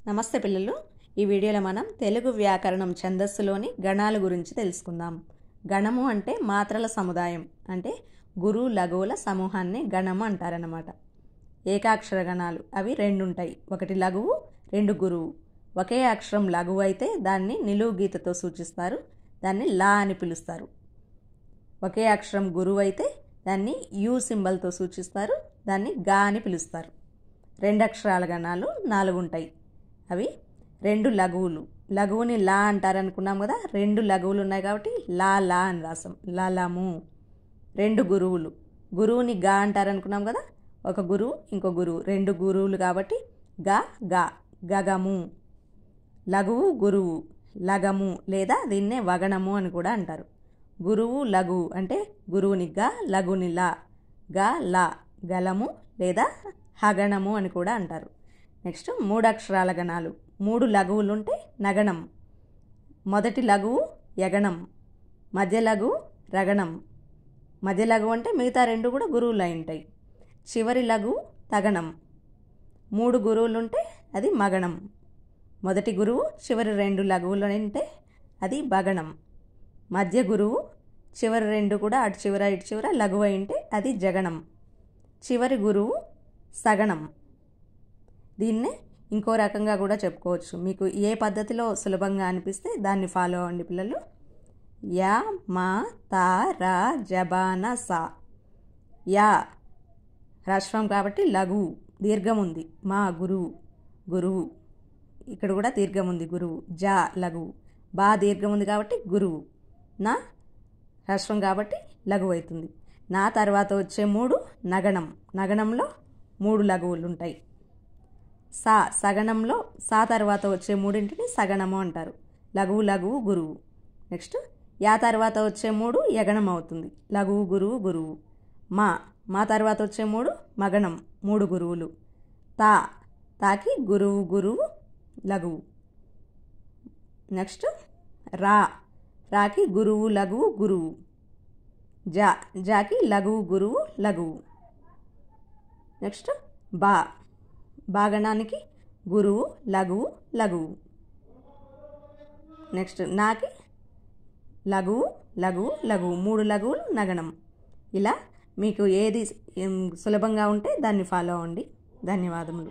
నమస్తే పిల్లలు, ఈ వీడియోలో మనం తెలుగు వ్యాకరణం ఛందస్సులోని గణాల గురించి తెలుసుకుందాం. గణము అంటే మాత్రల సముదాయం, అంటే గురు లఘువుల సమూహాన్ని గణము అంటారన్నమాట. ఏకాక్షర గణాలు అవి రెండు ఉంటాయి, ఒకటి లఘువు, రెండు గురువు. ఒకే అక్షరం లఘువు అయితే దాన్ని నిలువు గీతతో సూచిస్తారు, దాన్ని లా అని పిలుస్తారు. ఒకే అక్షరం గురువు అయితే దాన్ని యు సింబల్తో సూచిస్తారు, దాన్ని గా అని పిలుస్తారు. రెండు అక్షరాల గణాలు 4 ఉంటాయి, అవి రెండు లఘువులు. లఘువుని లా అంటారనుకున్నాం కదా, రెండు లఘువులు ఉన్నాయి కాబట్టి లా లా అని రాసాం, లలము. రెండు గురువులు, గురువుని గా అంటారనుకున్నాం కదా, ఒక గురువు ఇంకో గురువు, రెండు గురువులు కాబట్టి గా గా, గగము. లఘువు గురువు, లగము లేదా దీన్నే వగణము అని కూడా అంటారు. గురువు లఘువు అంటే గురువుని గా, లఘుని లా, గా లా, గలము లేదా హగణము అని కూడా అంటారు. నెక్స్ట్ 3 అక్షరాల గణాలు. 3 లఘువులు ఉంటే నగణం. మొదటి లఘువు యగణం, మధ్య లఘువు రగణం. మధ్య లఘువు అంటే మిగతా రెండు కూడా గురువులు అయి ఉంటాయి. చివరి లఘువు తగణం. 3 గురువులు ఉంటే అది మగణం. మొదటి గురువు చివరి 2 లఘువులు ఉంటే అది బగణం. మధ్య గురువు చివరి 2 కూడా అటు చివర ఇటు చివర లఘువు అయి ఉంటే అది జగణం. చివరి గురువు సగణం. దీన్నే ఇంకో రకంగా కూడా చెప్పుకోవచ్చు, మీకు ఏ పద్ధతిలో సులభంగా అనిపిస్తే దాన్ని ఫాలో అవ్వండి పిల్లలు. యా మా తా రా జబాన సా. యా హ్రస్వం కాబట్టి లఘువు, దీర్ఘం ఉంది. మా గురువు, గురువు. ఇక్కడ కూడా దీర్ఘం ఉంది, గురువు. జా లఘువు, బా దీర్ఘం ఉంది కాబట్టి గురువు. నా హ్రస్వం కాబట్టి లఘువు అవుతుంది. నా తర్వాత వచ్చే 3 నగణం. నగణంలో 3 లఘువులు ఉంటాయి. సా సగణంలో సా తర్వాత వచ్చే 3 సగణము అంటారు. లఘువు లఘువు గురువు. నెక్స్ట్ యా తర్వాత వచ్చే 3 యగణం అవుతుంది, లఘువు గురువు గురువు. మా తర్వాత వచ్చే 3 మగణం, 3 గురువులు. తాకి గురువు గురువు లఘువు. నెక్స్ట్ రాకి గురువు లఘువు గురువు. జాకి లఘువు గురువు లఘువు. నెక్స్ట్ బాగణానికి గురువు లఘువు లఘువు. నెక్స్ట్ నాకి లఘువు లఘువు లఘువు, 3 లఘువులు నగణం. ఇలా మీకు ఏది సులభంగా ఉంటే దాన్ని ఫాలో అవ్వండి. ధన్యవాదములు.